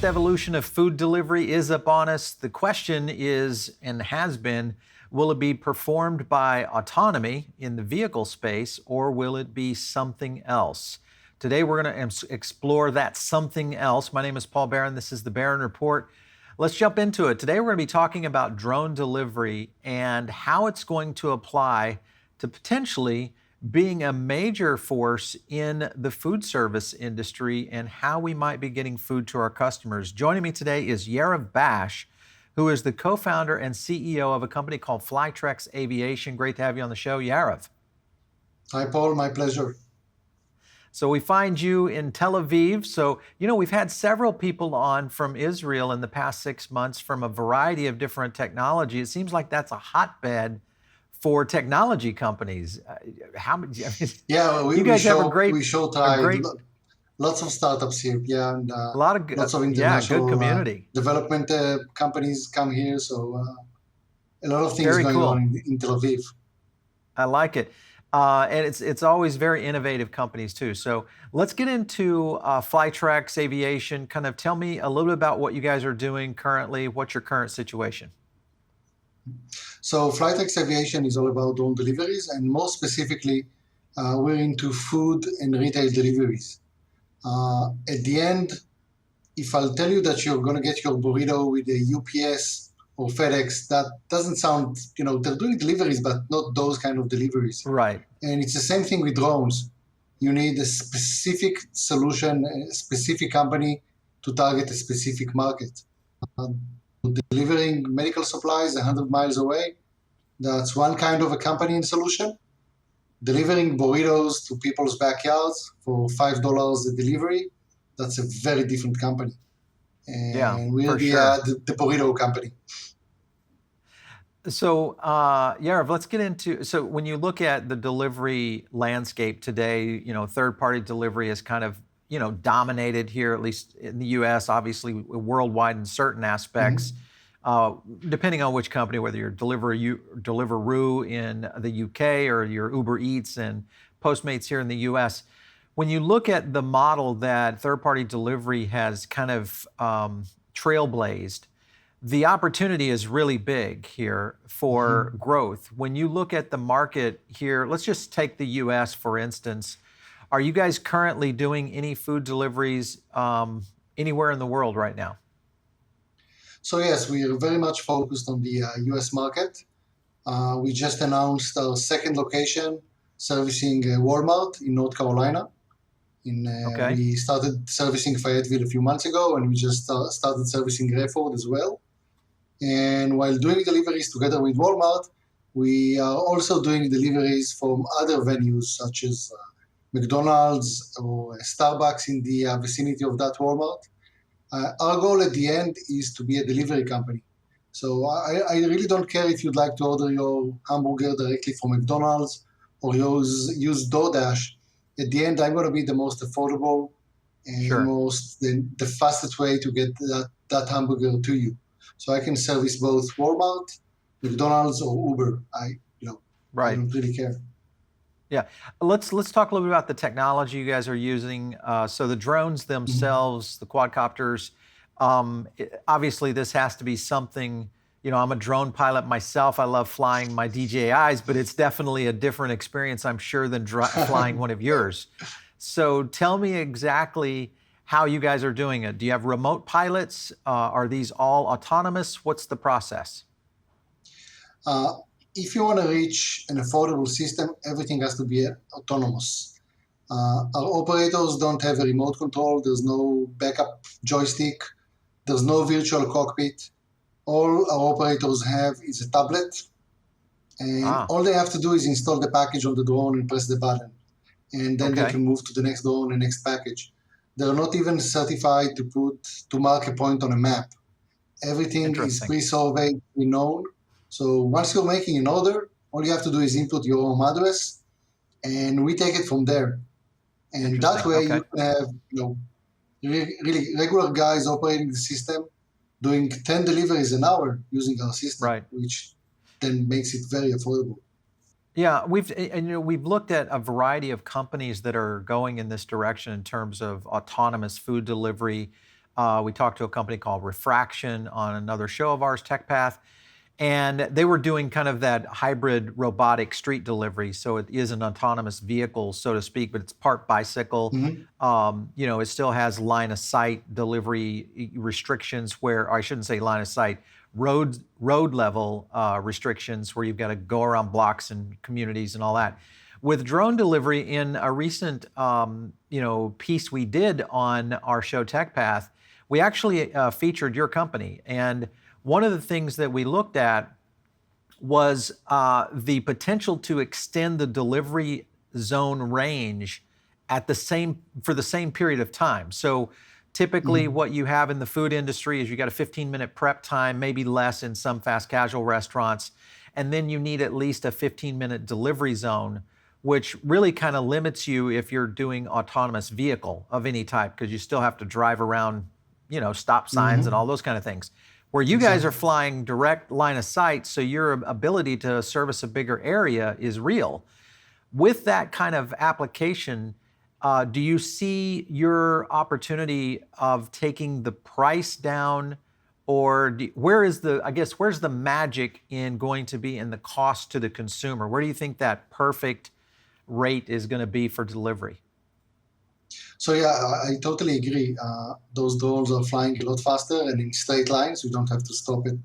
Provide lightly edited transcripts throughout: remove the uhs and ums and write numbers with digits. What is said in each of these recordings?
next evolution of food delivery is upon us. The question is, and has been, will it be performed by autonomy in the vehicle space, or will it be something else? Today, we're going to explore that something else. My name is Paul Barron. This is the Barron Report. Let's jump into it. Today, we're going to be talking about drone delivery and how it's going to apply to potentially being a major force in the food service industry and how we might be getting food to our customers. Joining me today is Yariv Bash, who is the co-founder and CEO of a company called Flytrex Aviation. Great to have you on the show, Yariv. Hi, Paul. My pleasure. So we find you in Tel Aviv. So, we've had several people on from Israel in the past 6 months from a variety of different technology. It seems like that's a hotbed for technology companies. We show lots of startups here. Yeah, and lots of international good community. Development companies come here. So a lot of things going on in Tel Aviv. I like it. And it's always very innovative companies too. So let's get into Flytrex Aviation. Kind of tell me a little bit about what you guys are doing currently. What's your current situation? So Flytrex Aviation is all about drone deliveries, and more specifically, we're into food and retail deliveries. At the end, if I'll tell you that you're going to get your burrito with a UPS or FedEx, that doesn't sound, they're doing deliveries, but not those kind of deliveries. Right. And it's the same thing with drones. You need a specific solution, a specific company to target a specific market. Delivering medical supplies 100 miles away, that's one kind of a company and solution. Delivering burritos to people's backyards for $5 a delivery, that's a very different company. And we're the burrito company. So, Yariv, let's get into, so when you look at the delivery landscape today, third-party delivery is kind of, dominated here, at least in the U.S., obviously worldwide in certain aspects, depending on which company, whether you're Deliveroo in the U.K. or your Uber Eats and Postmates here in the U.S. When you look at the model that third-party delivery has kind of trailblazed, the opportunity is really big here for growth. When you look at the market here, let's just take the U.S. for instance. Are you guys currently doing any food deliveries anywhere in the world right now? So yes, we are very much focused on the U.S. market. We just announced our second location servicing Walmart in North Carolina. We started servicing Fayetteville a few months ago, and we just started servicing Rayford as well. And while doing deliveries together with Walmart, we are also doing deliveries from other venues such as McDonald's or Starbucks in the vicinity of that Walmart. Our goal at the end is to be a delivery company. So I really don't care if you'd like to order your hamburger directly from McDonald's or use DoorDash. At the end, I'm going to be the most affordable and the fastest way to get that hamburger to you. So I can service both Walmart, McDonald's, or Uber. I don't really care. Yeah, let's talk a little bit about the technology you guys are using. So the drones themselves, the quadcopters, obviously this has to be something, I'm a drone pilot myself. I love flying my DJIs, but it's definitely a different experience, I'm sure, than flying one of yours. So tell me exactly how you guys are doing it. Do you have remote pilots? Are these all autonomous? What's the process? If you want to reach an affordable system, everything has to be autonomous. Our operators don't have a remote control. There's no backup joystick. There's no virtual cockpit. All our operators have is a tablet. And all they have to do is install the package on the drone and press the button. And then they can move to the next drone and next package. They're not even certified to mark a point on a map. Everything is pre-surveyed, pre-known. So once you're making an order, all you have to do is input your home address, and we take it from there. And that way you can have really regular guys operating the system, doing 10 deliveries an hour using our system, which then makes it very affordable. Yeah, we've looked at a variety of companies that are going in this direction in terms of autonomous food delivery. We talked to a company called Refraction on another show of ours, TechPath, and they were doing kind of that hybrid robotic street delivery. So it is an autonomous vehicle, so to speak, but it's part bicycle. Hmm. It still has line of sight delivery restrictions where, or I shouldn't say line of sight, road level restrictions where you've got to go around blocks and communities and all that. With drone delivery, in a recent piece we did on our show TechPath, we actually featured your company. And one of the things that we looked at was the potential to extend the delivery zone range for the same period of time. So typically what you have in the food industry is you got a 15-minute prep time, maybe less in some fast casual restaurants, and then you need at least a 15-minute delivery zone, which really kind of limits you if you're doing autonomous vehicle of any type, because you still have to drive around, stop signs and all those kind of things. Where you guys are flying direct line of sight, so your ability to service a bigger area is real. With that kind of application, do you see your opportunity of taking the price down, or where's the magic in going to be in the cost to the consumer? Where do you think that perfect rate is going to be for delivery? So yeah, I totally agree. Those drones are flying a lot faster and in straight lines. You don't have to stop at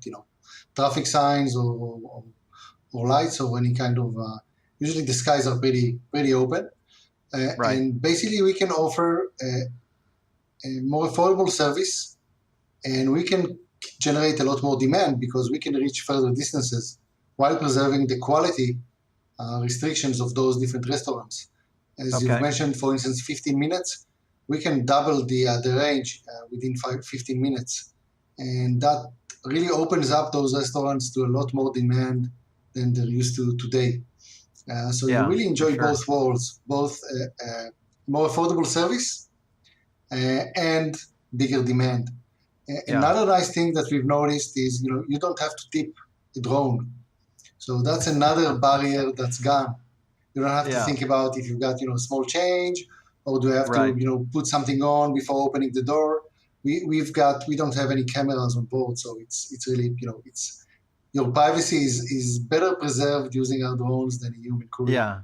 traffic signs or lights or any kind of. Usually the skies are pretty open, Right. and basically we can offer a more affordable service, and we can generate a lot more demand because we can reach further distances while preserving the quality restrictions of those different restaurants. As you've mentioned, for instance, 15 minutes, we can double the range within 15 minutes. And that really opens up those restaurants to a lot more demand than they're used to today. So you really enjoy both worlds, both more affordable service and bigger demand. Another nice thing that we've noticed is, you don't have to tip a drone. So that's another barrier that's gone. You don't have to think about if you've got small change, or do you have to put something on before opening the door. We don't have any cameras on board, so it's really it's your privacy is better preserved using our drones than a human could. Yeah.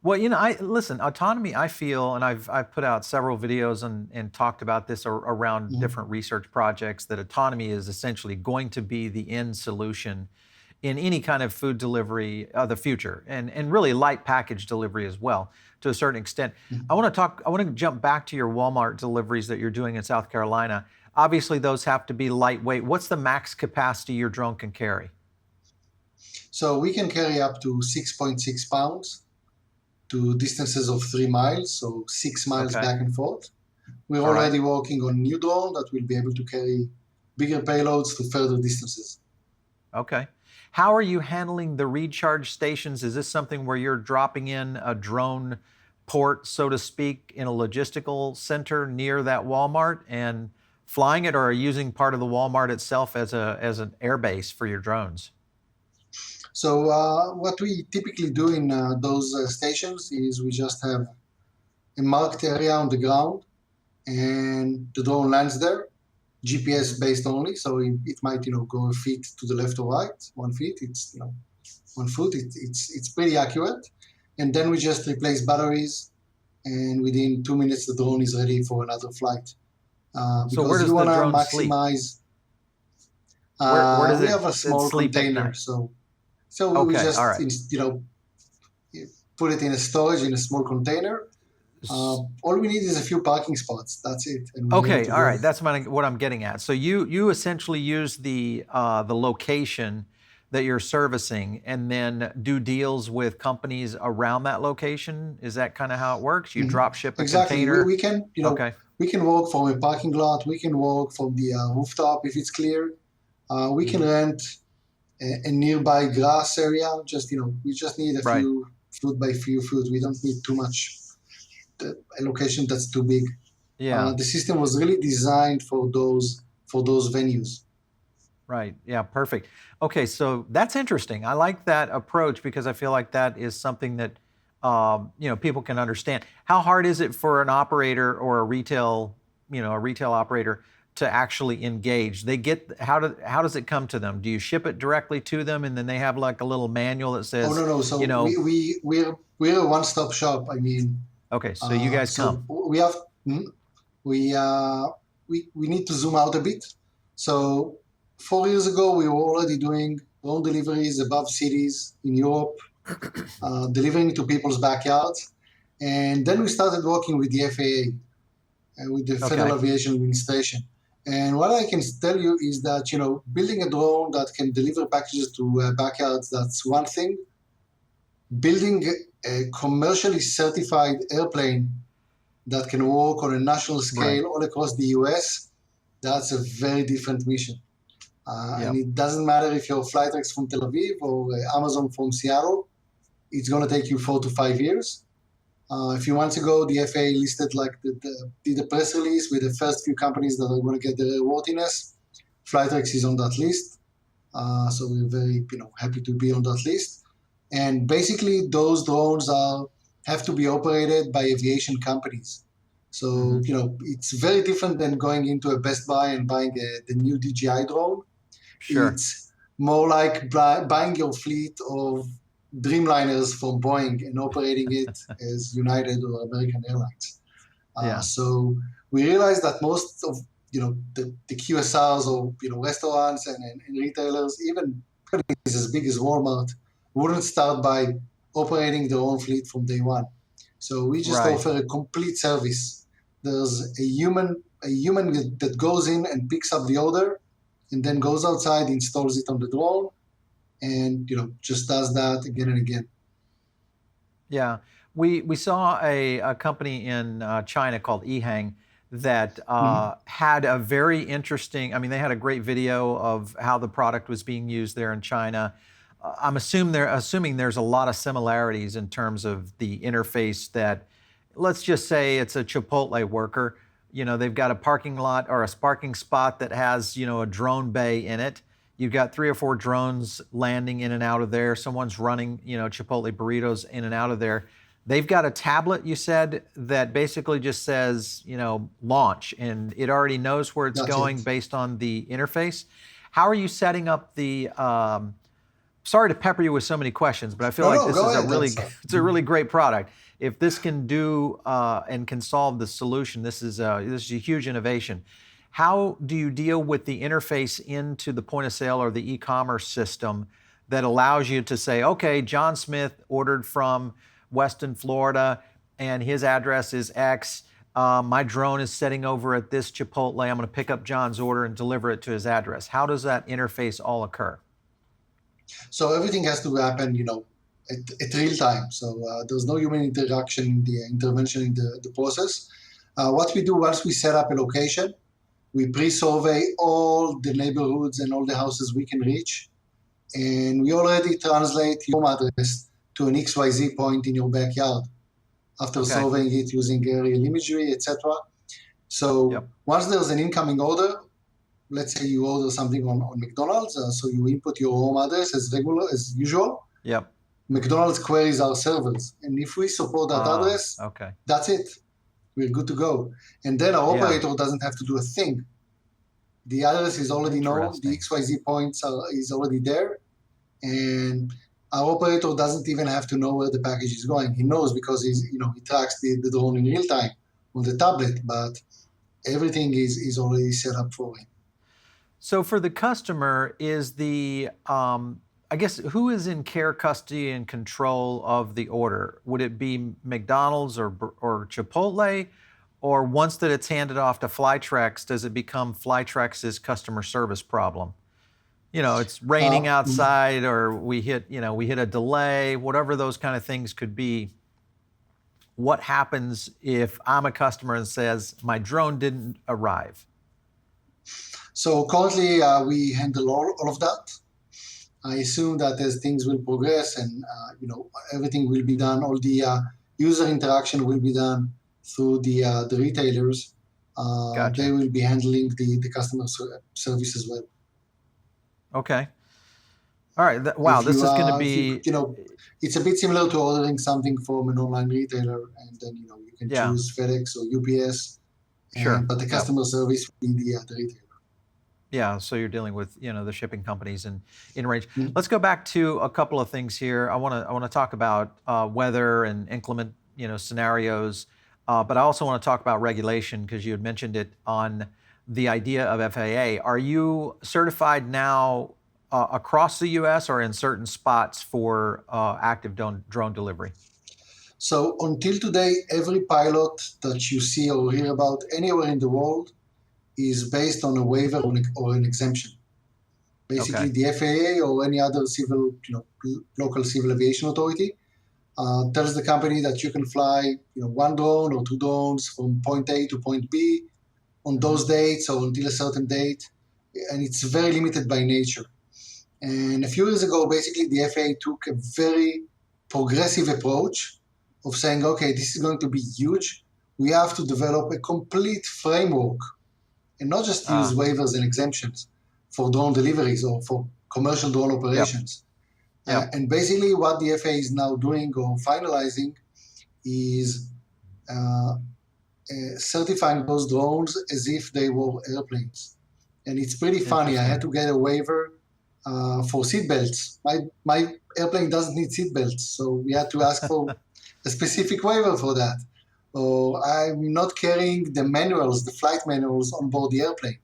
Well, listen, autonomy, I feel, and I've put out several videos and talked about this around different research projects, that autonomy is essentially going to be the end solution in any kind of food delivery of the future, and really light package delivery as well, to a certain extent. I want to jump back to your Walmart deliveries that you're doing in South Carolina. Obviously, those have to be lightweight. What's the max capacity your drone can carry? So we can carry up to 6.6 pounds to distances of 3 miles, so 6 miles back and forth. We're already working on a new drone that will be able to carry bigger payloads to further distances. Okay. How are you handling the recharge stations? Is this something where you're dropping in a drone port, so to speak, in a logistical center near that Walmart and flying it, or are you using part of the Walmart itself as an air base for your drones? So what we typically do in those stations is we just have a marked area on the ground, and the drone lands there, GPS based only. So it might go a feet to the left or right. 1 feet, it's 1 foot. It's pretty accurate. And then we just replace batteries, and within 2 minutes the drone is ready for another flight. So where does the drone maximize. Where does we have a small container, so we just put it in a storage in a small container. All we need is a few parking spots. That's it. And all right. That's what I'm getting at. So you essentially use the location that you're servicing, and then do deals with companies around that location. Is that kind of how it works? You drop ship a container. We can we can walk from a parking lot. We can walk from the rooftop if it's cleared. We can rent a nearby grass area. We just need a few foot by few foot. We don't need too much. A location that's too big. The system was really designed for those venues. Right. Yeah. Perfect. Okay. So that's interesting. I like that approach because I feel like that is something that people can understand. How hard is it for an operator or a retail operator to actually engage? They get how does it come to them? Do you ship it directly to them, and then they have like a little manual that Oh says, no. you So know, we're a one-stop shop. I mean, okay, so you guys so come. we have mm, we need to zoom out a bit. So 4 years ago, we were already doing drone deliveries above cities in Europe, delivering to people's backyards, and then we started working with the FAA, with the Federal Okay, Aviation Administration. And what I can tell you is that building a drone that can deliver packages to backyards, that's one thing. Building a commercially certified airplane that can work on a national right. scale all across the US, that's a very different mission. And Yep. it doesn't matter if you're Flytrex from Tel Aviv or Amazon from Seattle, it's going to take you 4 to 5 years. A few months ago, the FAA listed did a press release with the first few companies that are going to get the airworthiness. Flytrex is on that list, so we're very happy to be on that list. And basically, those drones have to be operated by aviation companies. So Hmm. it's very different than going into a Best Buy and buying the new DJI drone. Sure. It's more like buying your fleet of Dreamliners from Boeing and operating it as United or American Airlines. Yeah. So we realized that most of the QSRs or restaurants and retailers, even companies as big as Walmart, wouldn't start by operating their own fleet from day one. So we just Right. offer a complete service. There's a human that goes in and picks up the order, and then goes outside, installs it on the drone, and just does that again and again. Yeah, we saw a company in China called Ehang that Mhm. had a very interesting. I mean, they had a great video of how the product was being used there in China. I'm assuming there's a lot of similarities in terms of the interface. That, let's just say it's a Chipotle worker. They've got a parking lot or a parking spot that has a drone bay in it. You've got 3 or 4 drones landing in and out of there. Someone's running, Chipotle burritos in and out of there. They've got a tablet, you said, that basically just says, launch, and it already knows where it's That's going it. based on the interface. How are you setting up the? Sorry to pepper you with so many questions, but I feel No, like no, this go is a ahead. really, That's it's a really great product. If this can do and can solve the solution, this is a huge innovation. How do you deal with the interface into the point of sale or the e-commerce system that allows you to say, okay, John Smith ordered from Weston, Florida, and his address is X. My drone is sitting over at this Chipotle. I'm going to pick up John's order and deliver it to his address. How does that interface all occur? So everything has to happen, at real time. So there's no human interaction in the intervention in the process. What we do once we set up a location, we pre-survey all the neighborhoods and all the houses we can reach, and we already translate your home address to an XYZ point in your backyard after Okay. surveying it using aerial imagery, etc. So Yep. once there's an incoming order, let's say you order something on McDonald's, so you input your home address as usual. Yep. McDonald's queries our servers, and if we support that address, Okay. that's it. We're good to go. And then our Yeah. operator doesn't have to do a thing. The address is already known, the Interesting. XYZ points is already there, and our operator doesn't even have to know where the package is going. He knows because he tracks the drone in real time on the tablet, but everything is already set up for him. So for the customer, I guess, who is in care, custody, and control of the order? Would it be McDonald's or Chipotle? Or once that it's handed off to Flytrex, does it become Flytrex's customer service problem? It's raining Uh, outside, or we hit a delay, whatever those kind of things could be. What happens if I'm a customer and says my drone didn't arrive? so currently we handle all of that. I assume that as things will progress and everything will be done, all the user interaction will be done through the retailers. They Gotcha. will be handling the customer service as well. Okay. All right. Wow, If this you is going to if you be, it's a bit similar to ordering something from an online retailer, and then you can yeah. choose FedEx or UPS, Sure. but the Yep. customer service will be the retailer. Yeah, so you're dealing with, the shipping companies and in range. Mhm. Let's go back to a couple of things here. I want to talk about weather and inclement, scenarios, but I also want to talk about regulation because you had mentioned it on the idea of FAA. Are you certified now across the U.S. or in certain spots for active drone delivery? So until today, every pilot that you see or hear about anywhere in the world is based on a waiver or an exemption. Basically, Okay. the FAA or any other civil, local civil aviation authority tells the company that you can fly, one drone or two drones from point A to point B on Hmm. those dates or until a certain date, and it's very limited by nature. And a few years ago, basically, the FAA took a very progressive approach of saying, okay, this is going to be huge. We have to develop a complete framework and not just use Ah, waivers and exemptions for drone deliveries or for commercial drone yep. operations. Yep. And basically, what the FAA is now doing or finalizing is uh, certifying those drones as if they were airplanes. And it's pretty funny. I had Interesting. to get a waiver for seatbelts. My airplane doesn't need seatbelts, so we had to ask for a specific waiver for that. Or I'm not carrying the manuals, the flight manuals on board the airplane.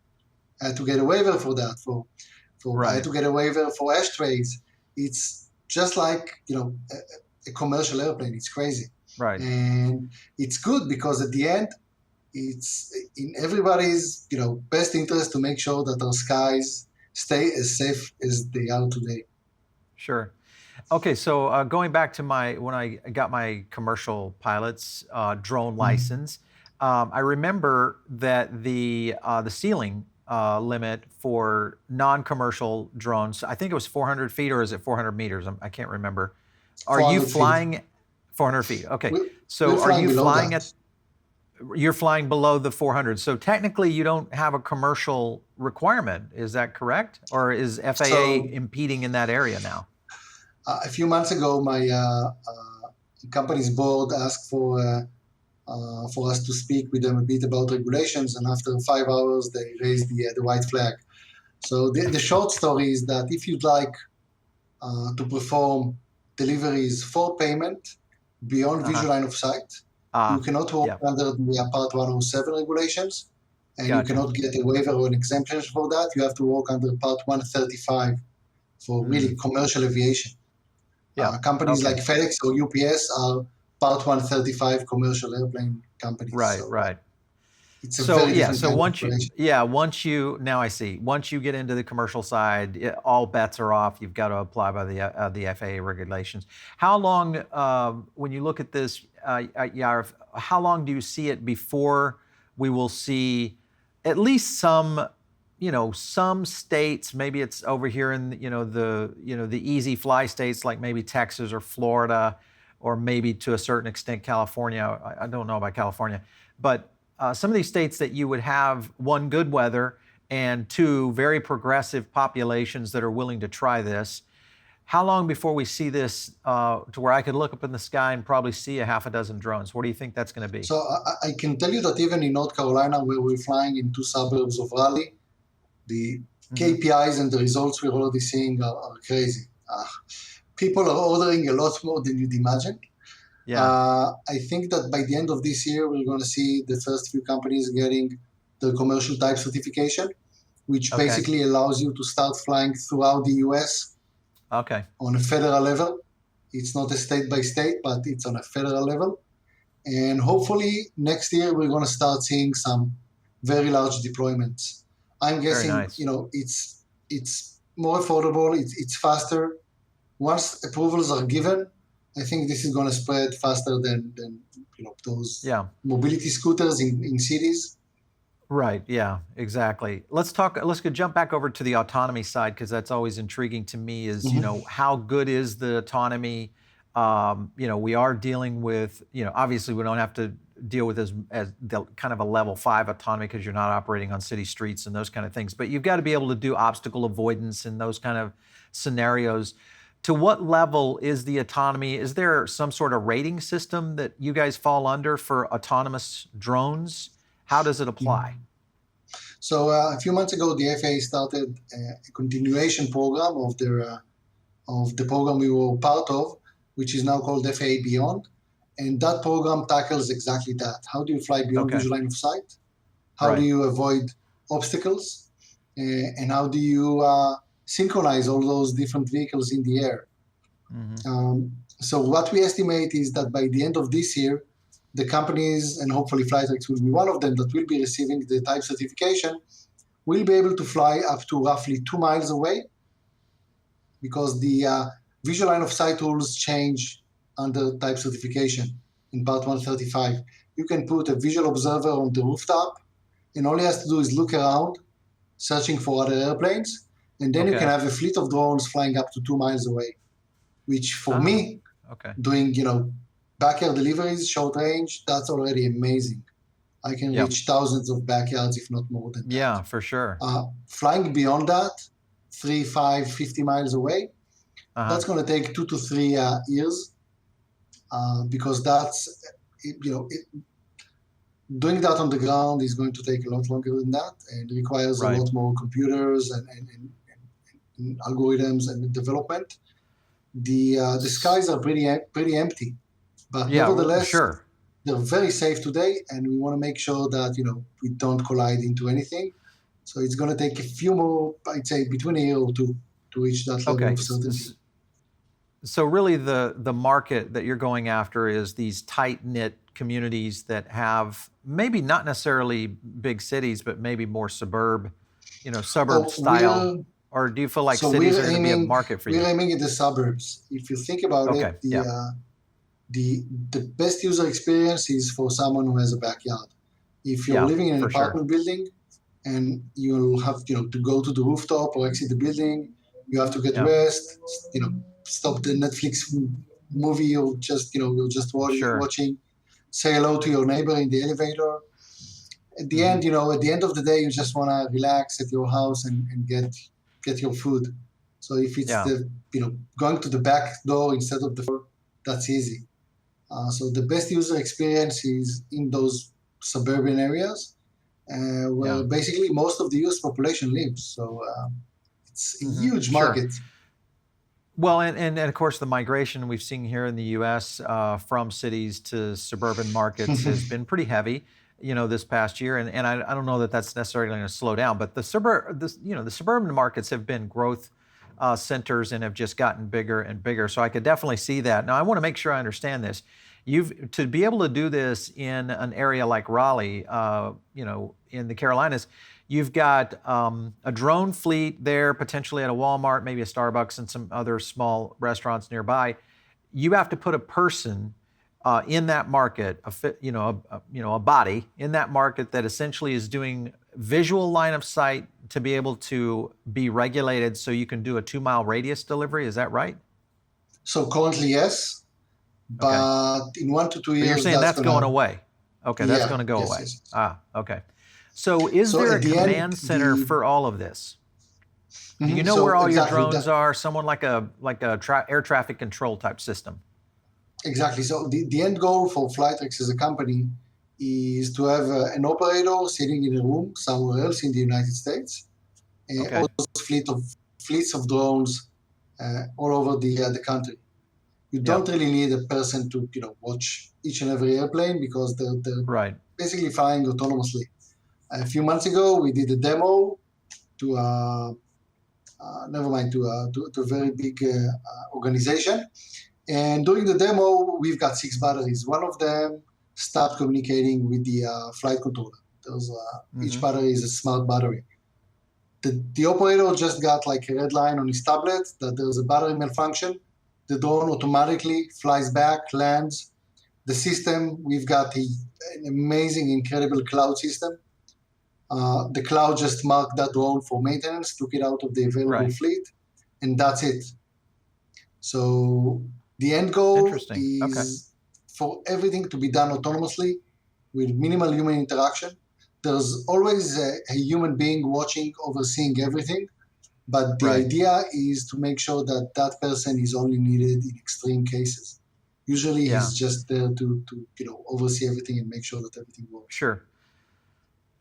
I had to get a waiver for that. I had Right. to get a waiver for ashtrays. It's just like a commercial airplane. It's crazy, Right. and it's good because at the end, it's in everybody's best interest to make sure that our skies stay as safe as they are today. Sure. Okay, so going back to when I got my commercial pilot's drone Mhm. license, I remember that the ceiling limit for non-commercial drones, I think it was 400 feet or is it 400 meters? I can't remember. Are you 400 feet. flying 400 feet? Okay, We, we're so are flying you below flying that. at you're flying below the 400. So technically you don't have a commercial requirement. Is that correct? Or is FAA So impeding in that area now? a few months ago, my company's board asked for us to speak with them a bit about regulations, and after 5 hours, they raised the white flag. So the short story is that if you'd like to perform deliveries for payment beyond Uh-huh. visual line of sight, you Ah, cannot work yeah, under the Part 107 regulations, and you gotcha. cannot get a waiver or an exemption for that. You have to work under Part 135 for Mm, really commercial aviation. yeah, Companies like okay. FedEx or UPS are Part 135 commercial airplane companies. Right, So right. it's a So very yeah, different so kind of once you operation. yeah, now I see. Once you get into the commercial side, all bets are off. You've got to apply by the FAA regulations. How long, when you look at this, Yariv, how long do you see it before we will see at least some states, maybe it's over here in the easy fly states like maybe Texas or Florida, or maybe to a certain extent California. I don't know about California, but some of these states that you would have one, good weather, and two, very progressive populations that are willing to try this. How long before we see this to where I could look up in the sky and probably see a half a dozen drones? What do you think that's going to be? So I can tell you that even in North Carolina, where we're flying in two suburbs of Raleigh, the Hmm. KPIs and the results we're already seeing are crazy. People are ordering a lot more than you'd imagine. Yeah. I think that by the end of this year, we're going to see the first few companies getting the commercial type certification, which Okay. basically allows you to start flying throughout the US Okay. on a federal level. It's not a state by state, but it's on a federal level. And hopefully next year, we're going to start seeing some very large deployments. I'm Very guessing, nice. it's more affordable, it's faster. Once approvals are given, I think this is going to spread faster than those Yeah. mobility scooters in cities. Right. Yeah, exactly. Let's go jump back over to the autonomy side because that's always intriguing to me is, Mhm. how good is the autonomy? We are dealing with, obviously we don't have to deal with as the kind of a level 5 autonomy because you're not operating on city streets and those kind of things, but you've got to be able to do obstacle avoidance in those kind of scenarios. To what level is the autonomy? Is there some sort of rating system that you guys fall under for autonomous drones? How does it apply? So a few months ago, the FAA started a continuation program of the program we were part of, which is now called FAA Beyond. And that program tackles exactly that. How do you fly beyond Okay. visual line of sight? How do Right. you avoid obstacles? And how do you synchronize all those different vehicles in the air? So what we estimate is that by the end of this year, the companies, and hopefully Flytrex will be one of them that will be receiving the type certification, will be able to fly up to roughly 2 miles away, because the visual line of sight rules change under type certification in Part 135. You can put a visual observer on the rooftop, and all he has to do is look around, searching for other airplanes, and then you can Okay. have a fleet of drones flying up to 2 miles away, which for Ah, me, okay. doing backyard deliveries, short range, that's already amazing. I can Yeah. reach thousands of backyards, if not more than that. Yeah, for sure. Flying beyond that, 3, 5, 50 miles away, Uh-huh. that's going to take 2 to 3 years, because doing that on the ground is going to take a lot longer than that, and requires a Right. lot more computers and algorithms and development. The skies are pretty empty, but Yeah, nevertheless, sure. they're very safe today, and we want to make sure that we don't collide into anything. So it's going to take a few more, I'd say, between a year or two to reach that level Okay. of certainty. So really the market that you're going after is these tight-knit communities that have maybe not necessarily big cities, but maybe more suburb Oh, style. Or do you feel like cities are going to be a market for we're you? aiming at the suburbs. If you think about Okay. it, Yeah. the best user experience is for someone who has a backyard. If you're Yeah, living in an for sure. apartment building and you'll have to go to the rooftop or exit the building, you have to get Yeah. rest, stop the Netflix movie, or just you're just Sure. watching, say hello to your neighbor in the elevator. At the Hmm. end, at the end of the day, you just want to relax at your house and get your food. So if it's Yeah. the going to the back door instead of the front, that's easy. So the best user experience is in those suburban areas, Yeah. where basically most of the US population lives. So it's a huge Sure. market. Well, and of course, the migration we've seen here in the U.S. From cities to suburban markets has been pretty heavy, this past year. And I don't know that that's necessarily going to slow down, but the suburban markets have been growth centers and have just gotten bigger and bigger. So I could definitely see that. Now, I want to make sure I understand this. To be able to do this in an area like Raleigh, in the Carolinas. You've got a drone fleet there, potentially at a Walmart, maybe a Starbucks, and some other small restaurants nearby. You have to put a person in that market, a body in that market that essentially is doing visual line of sight to be able to be regulated, so you can do a 2-mile radius delivery. Is that right? So currently, yes, Okay. but in 1 to 2 But you're years, saying that's that's gonna going away. Okay, that's going yeah, to go yes, away. yes, yes. Ah, okay. So is So there a at the end, command center for all of this? Do you know where so all your exactly drones that. are? Someone like a air traffic control type system. Exactly. So the end goal for Flytrex as a company is to have an operator sitting in a room somewhere else in the United States, Okay. or those fleets of drones all over the country. You Yeah. don't really need a person to watch each and every airplane, because they're Right. basically flying autonomously. A few months ago, we did a demo to never mind to a very big organization. And during the demo, we've got 6 batteries. One of them stopped communicating with the flight controller. Each battery is a smart battery. The operator just got like a red line on his tablet that there's a battery malfunction. The drone automatically flies back, lands. The system, we've got an amazing, incredible cloud system. The cloud just marked that drone for maintenance, took it out of the available Right. fleet, and that's it. So the end goal Interesting. Okay. is for everything to be done autonomously with minimal human interaction. There's always a human being watching, overseeing everything, but the Right. idea is to make sure that that person is only needed in extreme cases. Usually, Yeah. he's just there to oversee everything and make sure that everything works. Sure.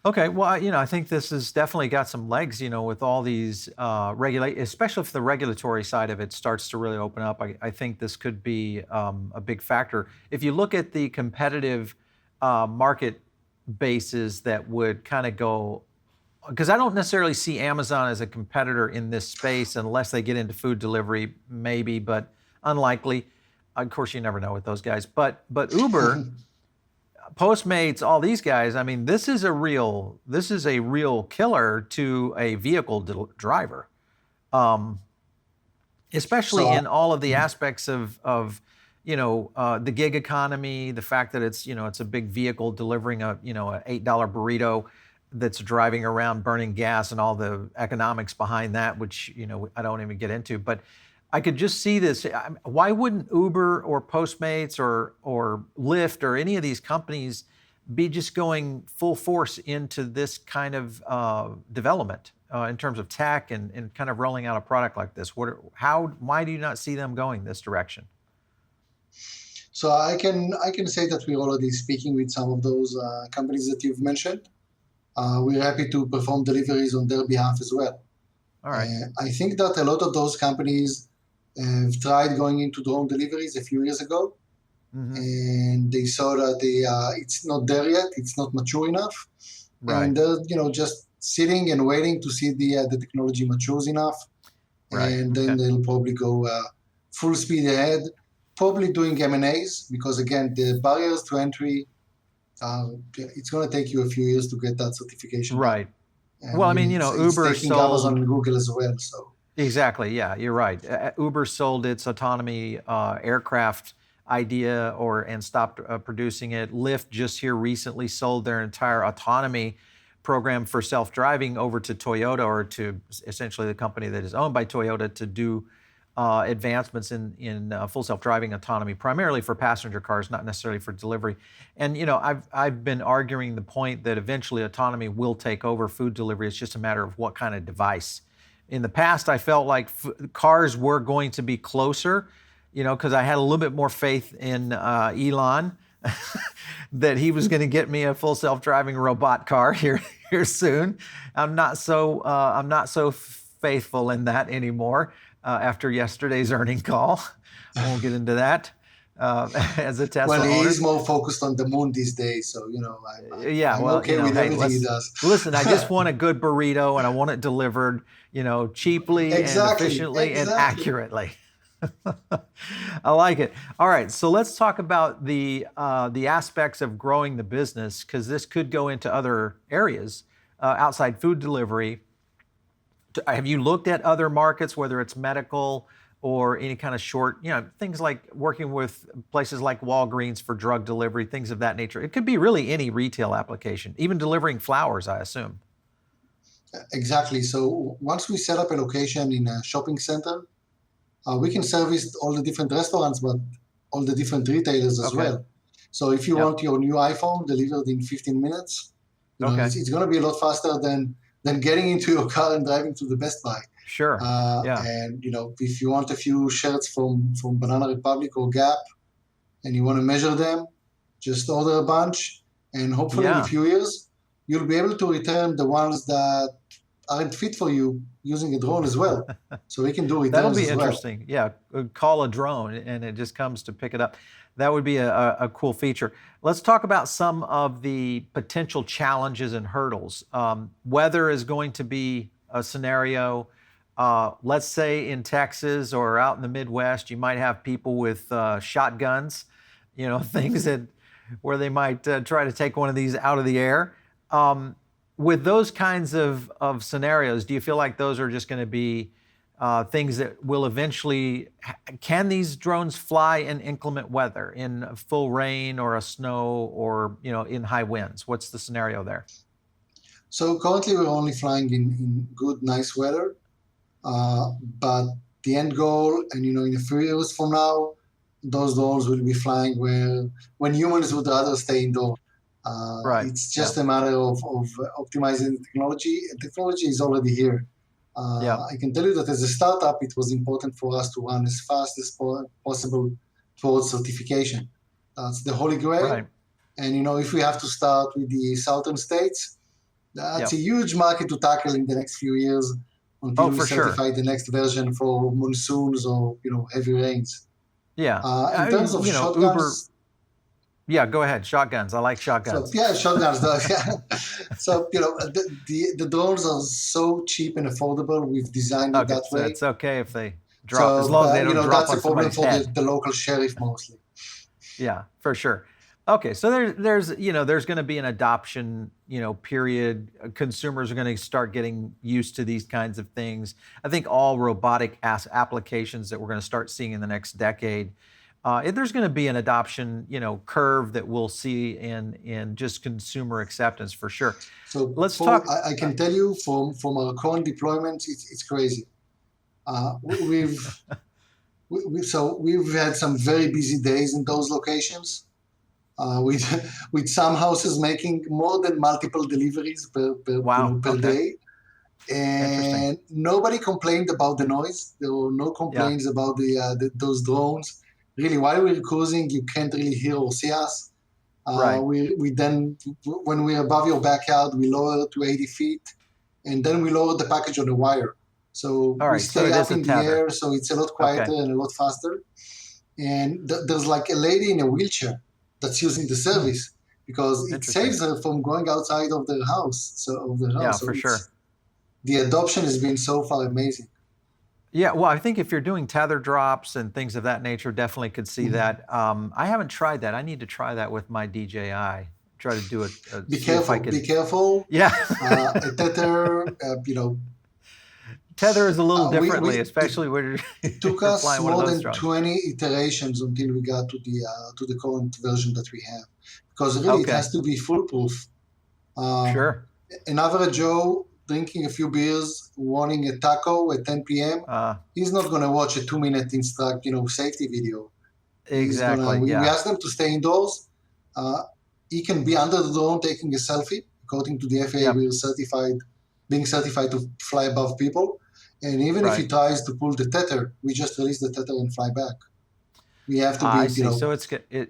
Okay, well, I think this has definitely got some legs, with all these regulate, especially if the regulatory side of it starts to really open up. I think this could be a big factor. If you look at the competitive market bases that would kind of go, because I don't necessarily see Amazon as a competitor in this space unless they get into food delivery, maybe, but unlikely. Of course, you never know with those guys. But Uber, Postmates, all these guys, I mean, this is a real killer to a vehicle driver, um, So especially in all of the aspects of the gig economy, the fact that it's a big vehicle delivering a $8 burrito that's driving around burning gas and all the economics behind that, which I don't even get into. But I could just see this. Why wouldn't Uber or Postmates or Lyft or any of these companies be just going full force into this kind of development in terms of tech and kind of rolling out a product like this? Why do you not see them going this direction? So I can say that we're already speaking with some of those companies that you've mentioned. We're happy to perform deliveries on their behalf as well. All right. I think that a lot of those companies have tried going into drone deliveries a few years ago, Hmm. and they saw that it's not there yet, it's not mature enough, Right. and they're just sitting and waiting to see the technology matures enough, Right. and then Okay. they'll probably go full speed ahead, probably doing M&As because again the barriers to entry. It's going to take you a few years to get that certification done, Right. Well, and I mean, it's Uber taking Amazon sold. and Google as well. So Exactly. Yeah, you're right. Uber sold its autonomy aircraft idea and stopped producing it. Lyft just here recently sold their entire autonomy program for self-driving over to Toyota, or to essentially the company that is owned by Toyota, to do advancements in full self-driving autonomy, primarily for passenger cars, not necessarily for delivery. And I've been arguing the point that eventually autonomy will take over food delivery. It's just a matter of what kind of device. In the past, I felt like cars were going to be closer, because I had a little bit more faith in Elon that he was going to get me a full self-driving robot car here soon. I'm not so faithful in that anymore after yesterday's earning call. I won't get into that as a well, Tesla he owner. is more focused on the moon these days, so Yeah, I'm well, okay with hey, everything he let's does. listen. I just want a good burrito, and I want it delivered, cheaply and Exactly, efficiently and exactly. accurately. I like it. All right, so let's talk about the aspects of growing the business, because this could go into other areas outside food delivery. Have you looked at other markets, whether it's medical or any kind of short, things like working with places like Walgreens for drug delivery, things of that nature? It could be really any retail application, even delivering flowers, I assume. Exactly. So once we set up a location in a shopping center, we can service all the different restaurants, but all the different retailers as Okay. well. So if you Yep. want your new iPhone delivered in 15 minutes, Okay. it's going to be a lot faster than getting into your car and driving to the Best Buy. Sure. Yeah. And if you want a few shirts from Banana Republic or Gap, and you want to measure them, just order a bunch, and hopefully in a Yeah. few years, you'll be able to return the ones that aren't fit for you using a drone as well. So we can do That'll returns be as well. interesting. Yeah, call a drone and it just comes to pick it up. That would be a cool feature. Let's talk about some of the potential challenges and hurdles. Weather is going to be a scenario. Let's say in Texas or out in the Midwest, you might have people with shotguns, things where they might try to take one of these out of the air. Um, with those kinds of scenarios, do you feel like those are just going to be things that will eventually? Can these drones fly in inclement weather, in full rain or a snow, or in high winds? What's the scenario there? So currently we're only flying in good, nice weather. But the end goal, and in a few years from now, those drones will be flying where when humans would rather stay indoors. Right. It's Yeah. just a matter of optimizing the technology. And technology is already here. Yeah. I can tell you that as a startup, it was important for us to run as fast as possible towards certification. That's the holy grail. Right. And if we have to start with the southern states, That's a Yep. huge market to tackle in the next few years until Oh, we for sure. certify the next version for monsoons or heavy rains. Yeah. In terms of Uber. shotguns, Yeah, go ahead. Shotguns. I like so shotguns. yeah, shotguns. Yeah. So the drones are so cheap and affordable. We've designed it Okay, that so way. it's okay if they drop, as So long as they don't drop that's a on problem somebody's for head. the local sheriff mostly. Yeah, for sure. Okay, so there's going to be an adoption, period. Consumers are going to start getting used to these kinds of things. I think all robotic applications that we're going to start seeing in the next decade, there's going to be an adoption, curve that we'll see in just consumer acceptance for sure. So Let's talk. I can tell you from our current deployments, it's crazy. We've we've had some very busy days in those locations. With with some houses making more than multiple deliveries Wow. per Okay. day, Interesting. and nobody complained about the noise. There were no Yeah. complaints about those drones. Really, while we're cruising, you can't really hear or see us. Right. We then, when we're above your backyard, we lower to 80 feet, and then we lower the package on the wire. So All we right. So stay it up is a in the tether. air, so it's a lot Okay. quieter and a lot faster. And there's like a lady in a wheelchair that's using the Hmm. service because it Interesting. saves her from going outside of their house. Yeah, So for sure. it's the adoption has been so far amazing. Yeah, well, I think if you're doing tether drops and things of that nature, definitely could see Mhm. that. I haven't tried that. I need to try that with my DJI. Try to do it, Be see if I careful. Be could. careful. Yeah, A tether. tether is a little We differently, especially when it took you're us flying one of more those than drones. 20 iterations until we got to the current version that we have, because really it Okay, has to be foolproof. Um, sure. an average Joe drinking a few beers, wanting a taco at 10 p.m., Uh, he's not going to watch a 2 minute safety video. He's gonna. exactly. We Yeah. ask them to stay indoors. Uh, he can be under the drone taking a selfie. According to the FAA, Yep. we're being certified to fly above people. And even if Right. he tries to pull the tether, we just release the tether and fly back. We have to I be, see. So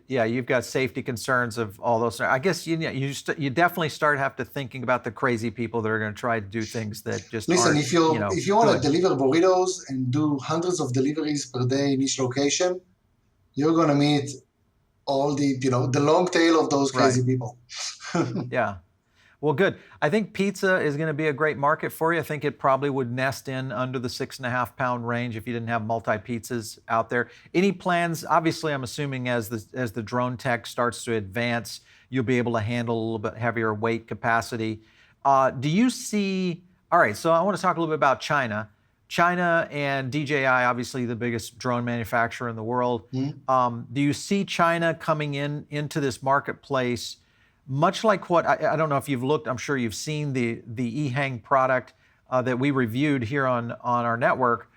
yeah, you've got safety concerns of all those. I guess you definitely start have to thinking about the crazy people that are going to try to do things that just listen. aren't, If you want to good. deliver burritos and do hundreds of deliveries per day in each location, you're gonna meet all the long tail of those Right. crazy people. Yeah. Well, good. I think pizza is going to be a great market for you. I think it probably would nest in under the 6.5 pound range if you didn't have multi pizzas out there. Any plans? Obviously, I'm assuming as the drone tech starts to advance, you'll be able to handle a little bit heavier weight capacity. Do you see? All right. So I want to talk a little bit about China. China and DJI, obviously the biggest drone manufacturer in the world. Hmm? Do you see China coming into this marketplace? Much like what I don't know if you've looked, I'm sure you've seen the eHang product that we reviewed here on our network.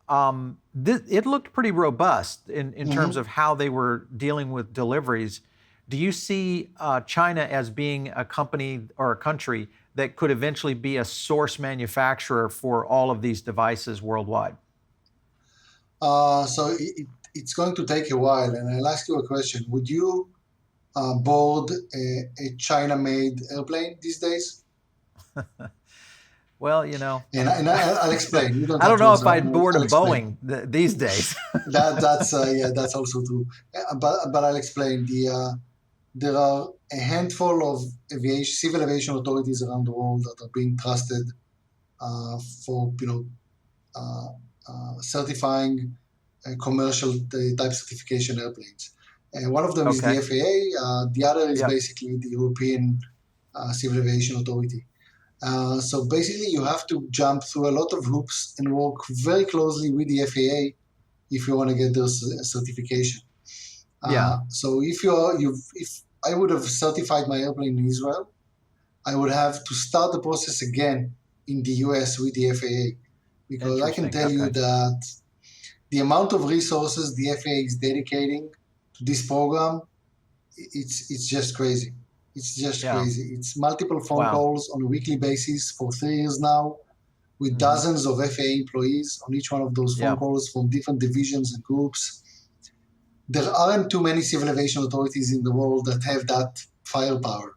It looked pretty robust in terms Hmm. of how they were dealing with deliveries. Do you see China as being a company or a country that could eventually be a source manufacturer for all of these devices worldwide? So it's going to take a while, and I'll ask you a question. Would you board a China-made airplane these days? Well, And I'll explain. You don't I have don't to know if answer. I'd board a I'll explain. Boeing these days. That's yeah, that's also true. But I'll explain. There are a handful of civil aviation authorities around the world that are being trusted for uh, certifying commercial type certification airplanes. One of them is the Okay. FAA. The other is Yep. basically the European Civil Aviation Authority. So basically, you have to jump through a lot of hoops and work very closely with the FAA if you want to get those certification. Yeah. So if I would have certified my airplane in Israel, I would have to start the process again in the US with the FAA, because I can Interesting. tell you Okay. that the amount of resources the FAA is dedicating to this program, it's just crazy. It's just Yeah. crazy. It's multiple phone Wow. calls on a weekly basis for 3 years now, with Hmm. dozens of FAA employees on each one of those phone Yeah. calls from different divisions and groups. There aren't too many civil aviation authorities in the world that have that firepower.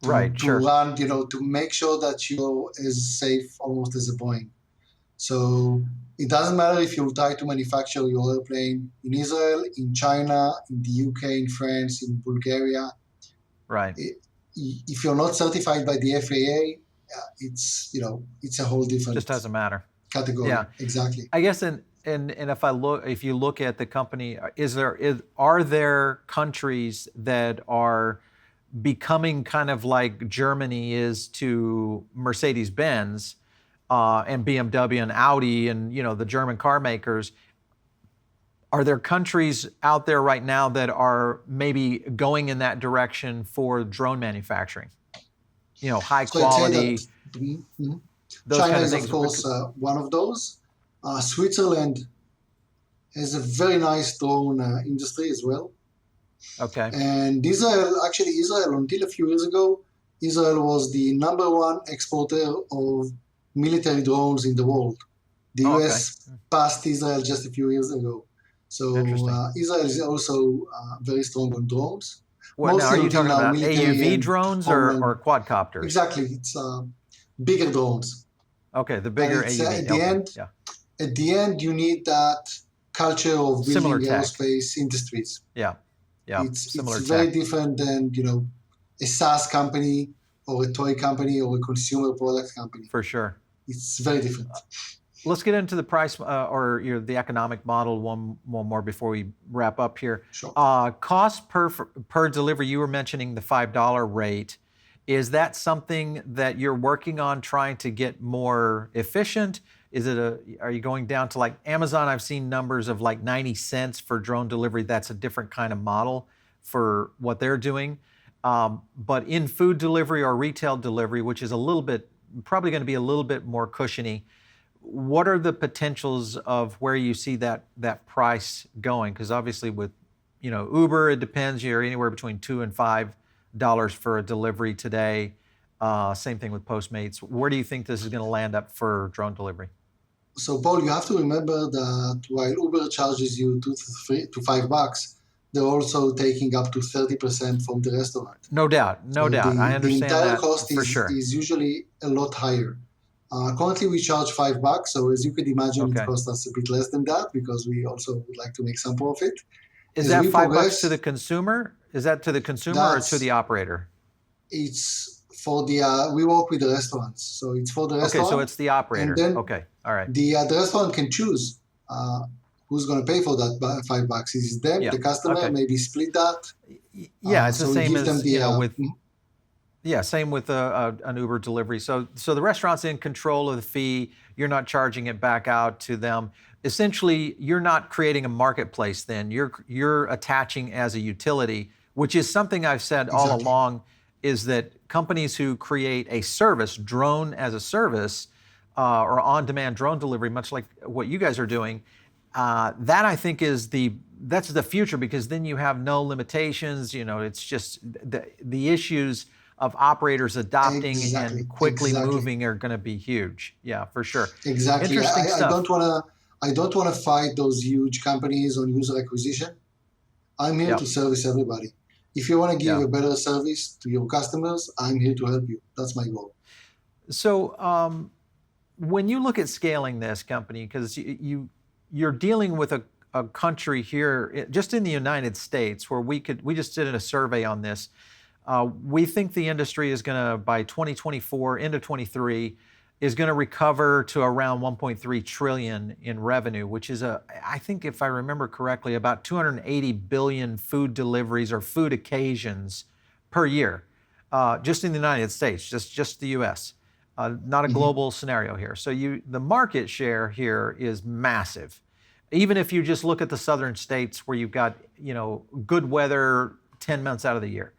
Right, to sure. run, to make sure that you're as safe almost as a Boeing. So it doesn't matter if you try to manufacture your airplane in Israel, in China, in the UK, in France, in Bulgaria. Right. If you're not certified by the FAA, it's a whole different Just doesn't matter. Yeah. category. Exactly. I guess if you look at the company, are there countries that are becoming kind of like Germany is to Mercedes-Benz and BMW and Audi and the German car makers? Are there countries out there right now that are maybe going in that direction for drone manufacturing? High So I'd say quality, that mhm. those China kind of is, of things. course, one of those. Switzerland has a very nice drone industry as well. Okay. And Israel, until a few years ago, Israel was the number one exporter of military drones in the world. The Oh, okay. US passed Israel just a few years ago. So Interesting. Israel is also very strong on drones. Now, are Mostly you until talking now, about military AUV and drones or homeland. quadcopters? Exactly, it's bigger drones. Okay, the But bigger it's AUV. Okay, yeah. At the end, you need that culture of Similar building tech. aerospace industries. Yeah, yeah. It's Similar very tech. different than a SaaS company or a toy company or a consumer product company. For sure. It's very different. Let's get into the price or the economic model one more before we wrap up here. Sure. Cost per delivery. You were mentioning the $5 rate. Is that something that you're working on trying to get more efficient? Are you going down to like Amazon? I've seen numbers of like 90 cents for drone delivery. That's a different kind of model for what they're doing. But in food delivery or retail delivery, which is probably going to be a little bit more cushiony, what are the potentials of where you see that price going? Because obviously with Uber, it depends. You're anywhere between $2 and $5 for a delivery today. Same thing with Postmates. Where do you think this is going to land up for drone delivery? So Paul, you have to remember that while Uber charges you $2 to $5, they're also taking up to 30% from the restaurant. No doubt, no doubt. I understand the entire that cost for sure. is usually a lot higher. Currently, we charge $5, so as you could imagine, Okay. it costs us a bit less than that because we also would like to make some profit. Is that $5 to the consumer? Is that to the consumer or to the operator? It's for the, we work with the restaurants, so it's for the restaurant. Okay, so it's the operator. And then okay, all right. The restaurant can choose who's going to pay for that $5. Is it them, the customer? Okay. Maybe split that. Yeah, it's the same as with. mm-hmm. Yeah, same with an Uber delivery. So the restaurant's in control of the fee. You're not charging it back out to them. Essentially, you're not creating a marketplace then. You're attaching as a utility, which is something I've said all along, is that companies who create a service, drone as a service, or on-demand drone delivery, much like what you guys are doing, that I think that's the future, because then you have no limitations. It's just the issues of operators adopting and quickly moving are going to be huge. Yeah, for sure. Exactly. Interesting stuff. I don't want to fight those huge companies on user acquisition. I'm here to service everybody. If you want to give a better service to your customers, I'm here to help you. That's my goal. So when you look at scaling this company, because you're dealing with a country here, just in the United States, where we just did a survey on this. We think the industry is going to, by 2024 into 23, is going to recover to around 1.3 trillion in revenue, which is I think if I remember correctly, about 280 billion food deliveries or food occasions per year, just in the United States, just the U.S. Not a global scenario here. So the market share here is massive. Even if you just look at the southern states where you've got good weather 10 months out of the year.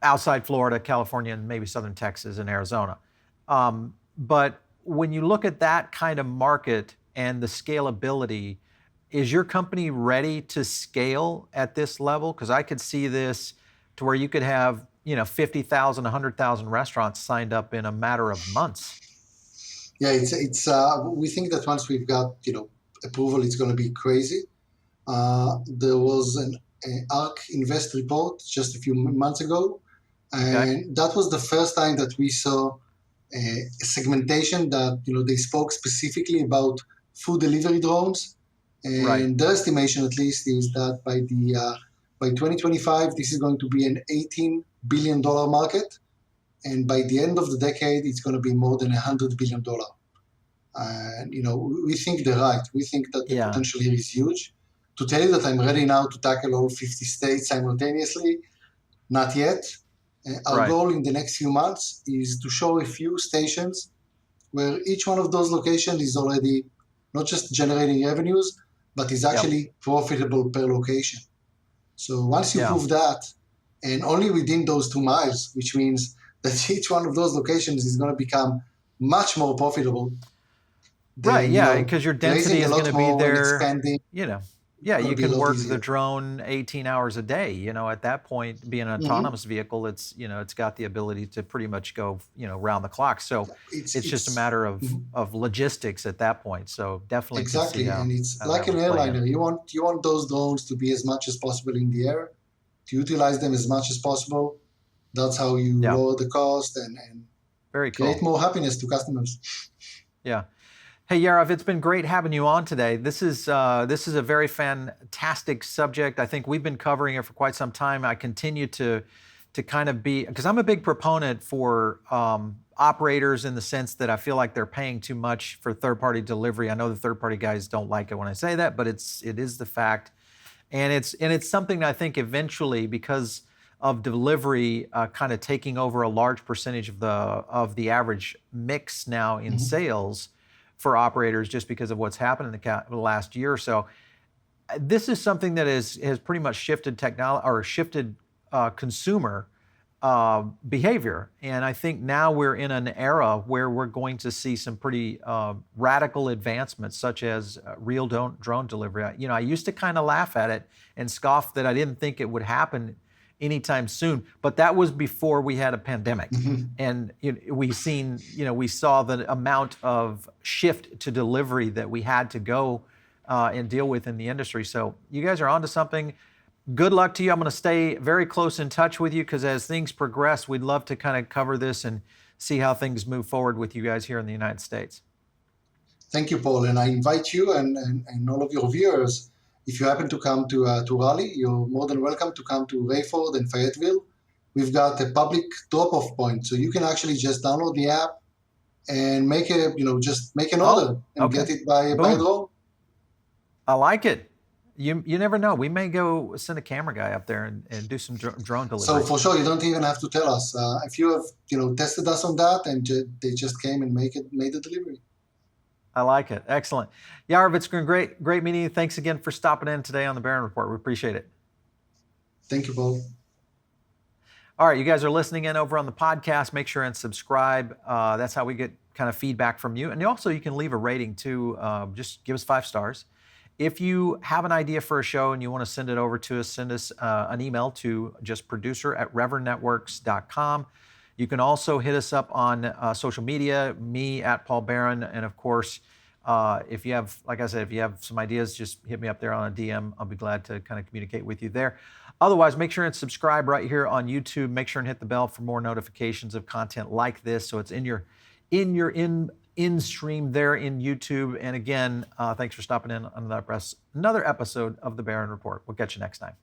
Outside Florida, California, and maybe southern Texas and Arizona. But when you look at that kind of market and the scalability, is your company ready to scale at this level? Because I could see this to where you could have 50,000, 100,000 restaurants signed up in a matter of months. Yeah, it's we think that once we've got approval, it's going to be crazy. There was an ARK Invest report just a few months ago, Okay. And that was the first time that we saw a segmentation that they spoke specifically about food delivery drones. Right. And their estimation, at least, is that by 2025, this is going to be an $18 billion market, and by the end of the decade, it's going to be more than $100 billion. And we think they're right. We think that the Yeah. potential here is huge. To tell you that I'm ready now to tackle all 50 states simultaneously, not yet. Our Right. goal in the next few months is to show a few stations where each one of those locations is already not just generating revenues, but is actually profitable per location. So once you Yeah. prove that, and only within those 2 miles, which means that each one of those locations is going to become much more profitable, Right, then yeah, because your density raising a is going lot to be more and there, expanding you know. is Yeah, going you to be a can lot work the easier. drone 18 hours a day, at that point, being an Mm-hmm. autonomous vehicle, it's got the ability to pretty much go, round the clock. So it's just a It's matter of mhm. of logistics at that point. So definitely can see Exactly, and it's how that like an would play in. airliner. You want those drones to be as much as possible in the air, to utilize them as much as possible. That's how you Yeah, lower the cost and very create cool. more happiness to customers. Yeah. Hey, Yariv, it's been great having you on today. This is a very fantastic subject. I think we've been covering it for quite some time. I continue to kind of be, because I'm a big proponent for operators in the sense that I feel like they're paying too much for third-party delivery. I know the third-party guys don't like it when I say that, but it is the fact, and it's something that I think eventually, because of delivery kind of taking over a large percentage of the average mix now in Mhm. sales for operators, just because of what's happened in the last year or so. This is something that has pretty much shifted technology, or shifted consumer behavior, and I think now we're in an era where we're going to see some pretty radical advancements, such as real drone delivery. I used to kind of laugh at it and scoff that I didn't think it would happen anytime soon, but that was before we had a pandemic. Mhm. And we saw the amount of shift to delivery that we had to go and deal with in the industry. So you guys are onto something. Good luck to you. I'm going to stay very close in touch with you, because as things progress, we'd love to kind of cover this and see how things move forward with you guys here in the United States. Thank you, Paul. And I invite you and all of your viewers, if you happen to come to Raleigh, you're more than welcome to come to Rayford and Fayetteville. We've got a public drop-off point, so you can actually just download the app and just make an Oh, order and okay. get it by Boom. drone. I like it. You never know. We may go send a camera guy up there and do some drone So delivery. for sure, you don't even have to tell us. If you have tested us on that, and they just came and made the delivery. I like it. Excellent. Yariv, it's been great meeting you. Thanks again for stopping in today on the Barron Report. We appreciate it. Thank you, Paul. All right, you guys are listening in over on the podcast. Make sure and subscribe. That's how we get kind of feedback from you. And also, you can leave a rating too. Just give us 5 stars. If you have an idea for a show and you want to send it over to us, send us an email to just producer@revernetworks.com. You can also hit us up on social media, me at Paul Barron. And of course, if you have, like I said, if you have some ideas, just hit me up there on a DM. I'll be glad to kind of communicate with you there. Otherwise, make sure and subscribe right here on YouTube. Make sure and hit the bell for more notifications of content like this, so it's in your in stream there in YouTube. And again, thanks for stopping in on another episode of the Barron Report. We'll catch you next time.